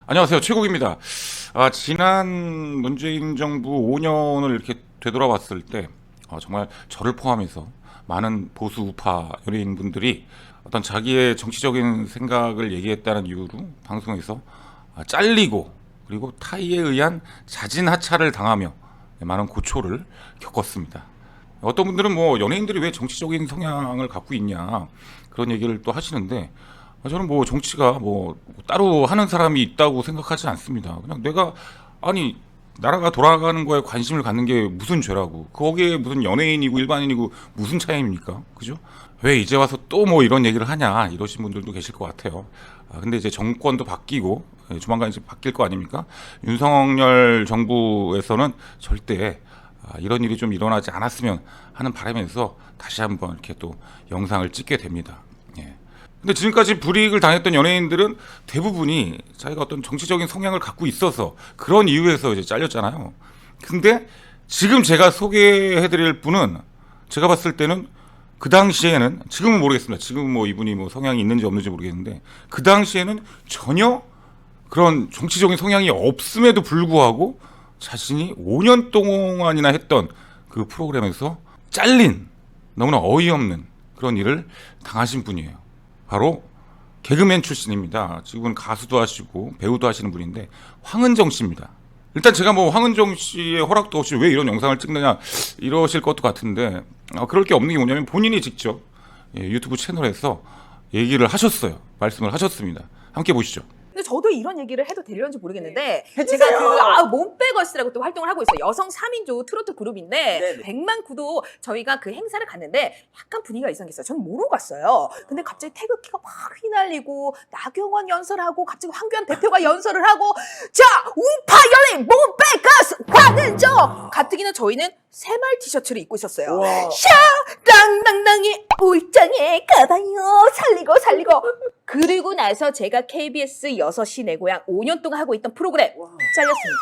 안녕하세요. 최국입니다. 지난 문재인 정부 5년을 이렇게 되돌아봤을 때 정말 저를 포함해서 많은 보수 우파 연예인분들이 어떤 자기의 정치적인 생각을 얘기했다는 이유로 방송에서 잘리고 그리고 타의에 의한 자진 하차를 당하며 많은 고초를 겪었습니다. 어떤 분들은 뭐 연예인들이 왜 정치적인 성향을 갖고 있냐 그런 얘기를 또 하시는데, 저는 뭐 정치가 뭐 따로 하는 사람이 있다고 생각하지 않습니다. 그냥 내가 나라가 돌아가는 거에 관심을 갖는 게 무슨 죄라고, 거기에 무슨 연예인이고 일반인이고 무슨 차이입니까? 그죠? 왜 이제 와서 또 뭐 이런 얘기를 하냐 이러신 분들도 계실 것 같아요. 근데 이제 정권도 바뀌고 조만간 이제 바뀔 거 아닙니까? 윤석열 정부에서는 절대 이런 일이 좀 일어나지 않았으면 하는 바람에서 다시 한번 이렇게 또 영상을 찍게 됩니다. 예. 근데 지금까지 불이익을 당했던 연예인들은 대부분이 자기가 어떤 정치적인 성향을 갖고 있어서 그런 이유에서 이제 잘렸잖아요. 근데 지금 제가 소개해드릴 분은 제가 봤을 때는 그 당시에는, 지금은 모르겠습니다. 지금 뭐 이분이 뭐 성향이 있는지 없는지 모르겠는데, 그 당시에는 전혀 그런 정치적인 성향이 없음에도 불구하고 자신이 5년 동안이나 했던 그 프로그램에서 잘린, 너무나 어이없는 그런 일을 당하신 분이에요. 바로 개그맨 출신입니다. 지금은 가수도 하시고 배우도 하시는 분인데 황은정 씨입니다. 일단 제가 뭐 황은정 씨의 허락도 없이 왜 이런 영상을 찍느냐 이러실 것도 같은데, 그럴 게 없는 게 뭐냐면 본인이 직접 유튜브 채널에서 얘기를 하셨어요. 말씀을 하셨습니다. 함께 보시죠. 근데 저도 이런 얘기를 해도 되려는지 모르겠는데, 해주세요. 제가 몸빼걸스라고 또 활동을 하고 있어요. 여성 3인조 트로트 그룹인데 네네. 100만 구도 저희가 그 행사를 갔는데 약간 분위기가 이상했어요. 저는 모르고 갔어요. 근데 갑자기 태극기가 막 휘날리고 나경원 연설하고 갑자기 황교안 대표가 연설을 하고, 자 우파 연예인 몸빼걸스 황은정, 가뜩이나 저희는 새말 티셔츠를 입고 있었어요. 우와. 샤 땅땅땅이 울장에 가봐요 살리고 그리고 나서 제가 KBS 6시 내 고향 5년 동안 하고 있던 프로그램 잘렸습니다.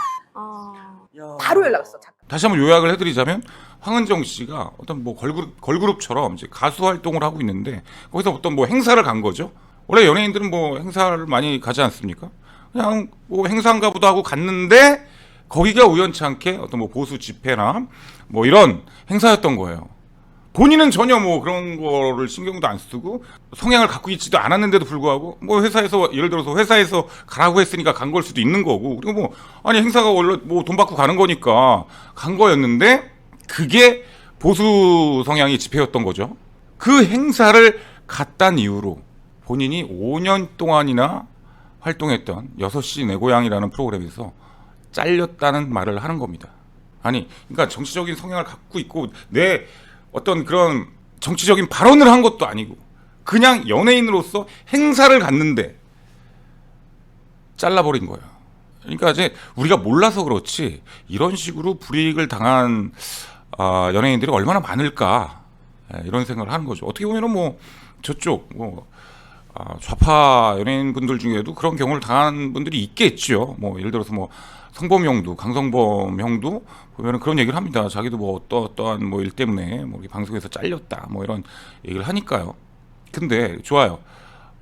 야. 바로 연락 왔어. 잠깐. 다시 한번 요약을 해드리자면, 황은정 씨가 어떤 뭐 걸그룹처럼 이제 가수 활동을 하고 있는데 거기서 어떤 뭐 행사를 간 거죠. 원래 연예인들은 뭐 행사를 많이 가지 않습니까? 그냥 뭐 행사인가 보다 하고 갔는데 거기가 우연찮게 어떤 뭐 보수 집회나 뭐 이런 행사였던 거예요. 본인은 전혀 뭐 그런 거를 신경도 안 쓰고 성향을 갖고 있지도 않았는데도 불구하고 뭐 회사에서, 예를 들어서 회사에서 가라고 했으니까 간 걸 수도 있는 거고, 그리고 뭐 행사가 원래 뭐 돈 받고 가는 거니까 간 거였는데 그게 보수 성향의 집회였던 거죠. 그 행사를 갔단 이유로 본인이 5년 동안이나 활동했던 6시 내 고향이라는 프로그램에서 잘렸다는 말을 하는 겁니다. 그러니까 정치적인 성향을 갖고 있고 내 어떤 그런 정치적인 발언을 한 것도 아니고 그냥 연예인으로서 행사를 갔는데 잘라버린 거예요. 그러니까 이제 우리가 몰라서 그렇지 이런 식으로 불이익을 당한 연예인들이 얼마나 많을까, 이런 생각을 하는 거죠. 어떻게 보면은 뭐 저쪽 뭐 좌파 연예인분들 중에도 그런 경우를 당한 분들이 있겠죠. 뭐 예를 들어서 뭐 성범 형도, 강성범 형도 보면은 그런 얘기를 합니다. 자기도 뭐 어떠한 뭐 일 때문에 뭐 방송에서 잘렸다 뭐 이런 얘기를 하니까요. 근데 좋아요.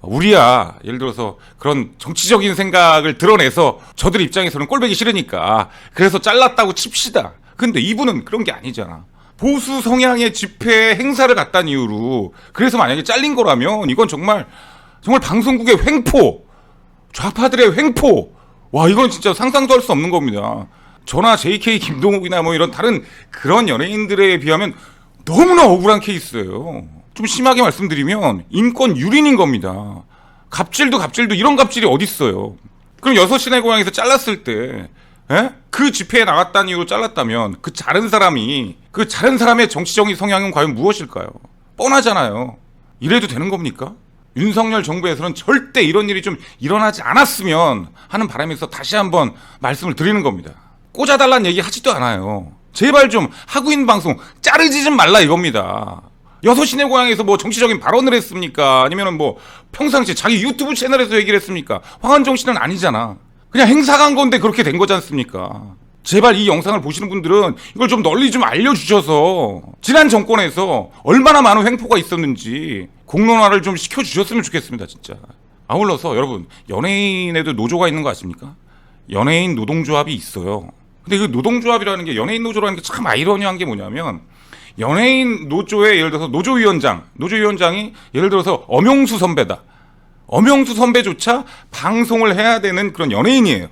우리야 예를 들어서 그런 정치적인 생각을 드러내서 저들 입장에서는 꼴보기 싫으니까 그래서 잘랐다고 칩시다. 근데 이분은 그런 게 아니잖아. 보수 성향의 집회 행사를 갔다는 이유로 그래서 만약에 잘린 거라면 이건 정말 방송국의 횡포, 좌파들의 횡포, 와 이건 진짜 상상도 할 수 없는 겁니다. 저나 JK 김동욱이나 뭐 이런 다른 그런 연예인들에 비하면 너무나 억울한 케이스예요. 좀 심하게 말씀드리면 인권 유린인 겁니다. 갑질도 이런 갑질이 어딨어요. 그럼 6시 내 고향에서 잘랐을 때 그 집회에 나갔다는 이유로 잘랐다면 그 자른 사람의 정치적인 성향은 과연 무엇일까요? 뻔하잖아요. 이래도 되는 겁니까? 윤석열 정부에서는 절대 이런 일이 좀 일어나지 않았으면 하는 바람에서 다시 한번 말씀을 드리는 겁니다. 꽂아달라는 얘기 하지도 않아요. 제발 좀 하고 있는 방송 자르지 좀 말라 이겁니다. 6시 내 고향에서 뭐 정치적인 발언을 했습니까? 아니면은 뭐 평상시에 자기 유튜브 채널에서 얘기를 했습니까? 황한정 씨는 아니잖아. 그냥 행사 간 건데 그렇게 된 거지 않습니까? 제발 이 영상을 보시는 분들은 이걸 좀 널리 좀 알려주셔서 지난 정권에서 얼마나 많은 횡포가 있었는지 공론화를 좀 시켜주셨으면 좋겠습니다. 진짜 아울러서 여러분, 연예인에도 노조가 있는 거 아십니까? 연예인 노동조합이 있어요. 근데 그 노동조합이라는 게, 연예인 노조라는 게 참 아이러니한 게 뭐냐면, 연예인 노조의 예를 들어서 노조위원장이 예를 들어서 엄영수 선배다. 엄영수 선배조차 방송을 해야 되는 그런 연예인이에요.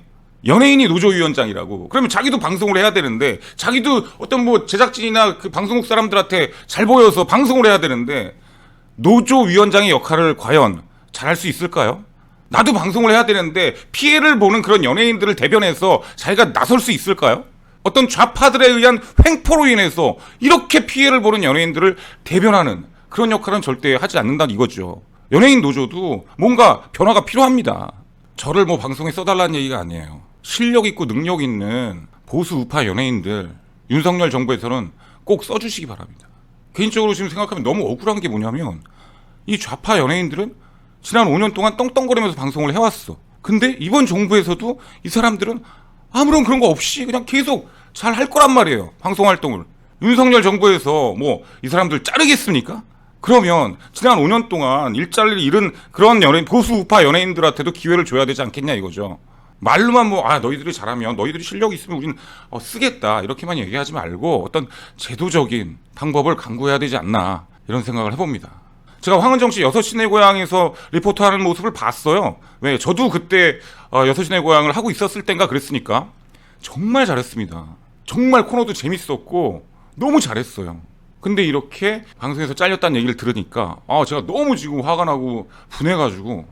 연예인이 노조위원장이라고. 그러면 자기도 방송을 해야 되는데, 자기도 어떤 뭐 제작진이나 그 방송국 사람들한테 잘 보여서 방송을 해야 되는데, 노조위원장의 역할을 과연 잘할 수 있을까요? 나도 방송을 해야 되는데 피해를 보는 그런 연예인들을 대변해서 자기가 나설 수 있을까요? 어떤 좌파들에 의한 횡포로 인해서 이렇게 피해를 보는 연예인들을 대변하는 그런 역할은 절대 하지 않는다는 이거죠. 연예인 노조도 뭔가 변화가 필요합니다. 저를 뭐 방송에 써달라는 얘기가 아니에요. 실력 있고 능력 있는 보수 우파 연예인들, 윤석열 정부에서는 꼭 써주시기 바랍니다. 개인적으로 지금 생각하면 너무 억울한 게 뭐냐면, 이 좌파 연예인들은 지난 5년 동안 떵떵거리면서 방송을 해왔어. 근데 이번 정부에서도 이 사람들은 아무런 그런 거 없이 그냥 계속 잘 할 거란 말이에요. 방송 활동을. 윤석열 정부에서 뭐 이 사람들 자르겠습니까? 그러면 지난 5년 동안 일자리를 잃은 그런 연예인, 보수 우파 연예인들한테도 기회를 줘야 되지 않겠냐 이거죠. 말로만 뭐, 너희들이 잘하면, 너희들이 실력이 있으면 우린 쓰겠다, 이렇게만 얘기하지 말고 어떤 제도적인 방법을 강구해야 되지 않나, 이런 생각을 해봅니다. 제가 황은정 씨 6시 내 고향에서 리포터하는 모습을 봤어요. 왜? 저도 그때 6시 내 고향을 하고 있었을 땐가 그랬으니까. 정말 잘했습니다. 정말 코너도 재밌었고 너무 잘했어요. 근데 이렇게 방송에서 잘렸다는 얘기를 들으니까 제가 너무 지금 화가 나고 분해가지고,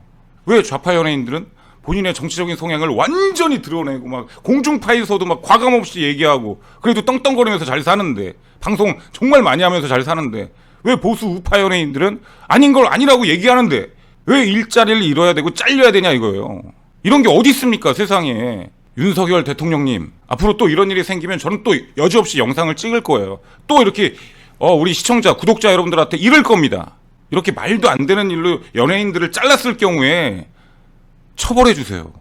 왜 좌파 연예인들은 본인의 정치적인 성향을 완전히 드러내고 막 공중파에서도 막 과감없이 얘기하고 그래도 떵떵거리면서 잘 사는데, 방송 정말 많이 하면서 잘 사는데, 왜 보수 우파 연예인들은 아닌 걸 아니라고 얘기하는데 왜 일자리를 잃어야 되고 잘려야 되냐 이거예요. 이런 게 어디 있습니까 세상에. 윤석열 대통령님, 앞으로 또 이런 일이 생기면 저는 또 여지없이 영상을 찍을 거예요. 또 이렇게 우리 시청자, 구독자 여러분들한테 이럴 겁니다. 이렇게 말도 안 되는 일로 연예인들을 잘랐을 경우에 처벌해 주세요.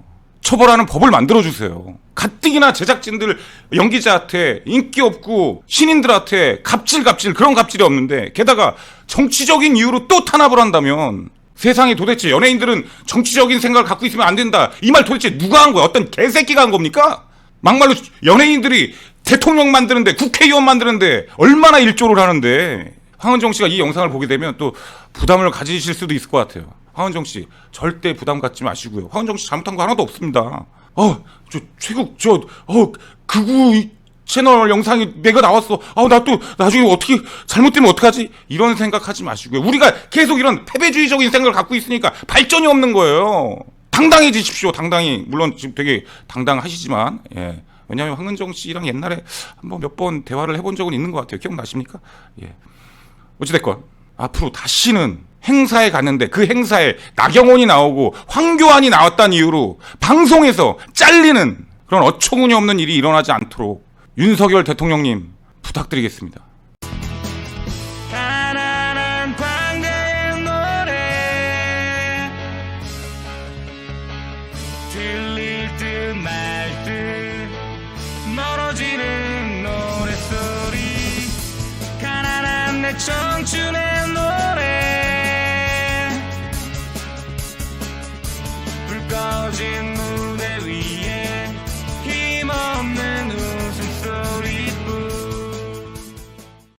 처벌하는 법을 만들어 주세요. 가뜩이나 제작진들, 연기자한테 인기 없고 신인들한테 갑질 그런 갑질이 없는데, 게다가 정치적인 이유로 또 탄압을 한다면, 세상에 도대체 연예인들은 정치적인 생각을 갖고 있으면 안 된다, 이 말 도대체 누가 한 거야? 어떤 개새끼가 한 겁니까? 막말로 연예인들이 대통령 만드는데, 국회의원 만드는데 얼마나 일조를 하는데. 황은정 씨가 이 영상을 보게 되면 또 부담을 가지실 수도 있을 것 같아요. 황은정 씨, 절대 부담 갖지 마시고요. 황은정 씨 잘못한 거 하나도 없습니다. 극우 채널 영상이 내가 나왔어. 나 또 나중에 어떻게 잘못되면 어떡하지? 이런 생각하지 마시고요. 우리가 계속 이런 패배주의적인 생각을 갖고 있으니까 발전이 없는 거예요. 당당해지십시오. 당당히. 물론 지금 되게 당당하시지만, 예. 왜냐하면 황은정 씨랑 옛날에 한번 몇 번 대화를 해본 적은 있는 것 같아요. 기억나십니까? 예. 어찌됐건 앞으로 다시는 행사에 갔는데 그 행사에 나경원이 나오고 황교안이 나왔다는 이유로 방송에서 잘리는 그런 어처구니 없는 일이 일어나지 않도록 윤석열 대통령님 부탁드리겠습니다. 가난한 광대의 노래 들릴 듯 말 듯 멀어지는 노랫소리, 가난한 내 청춘의 노래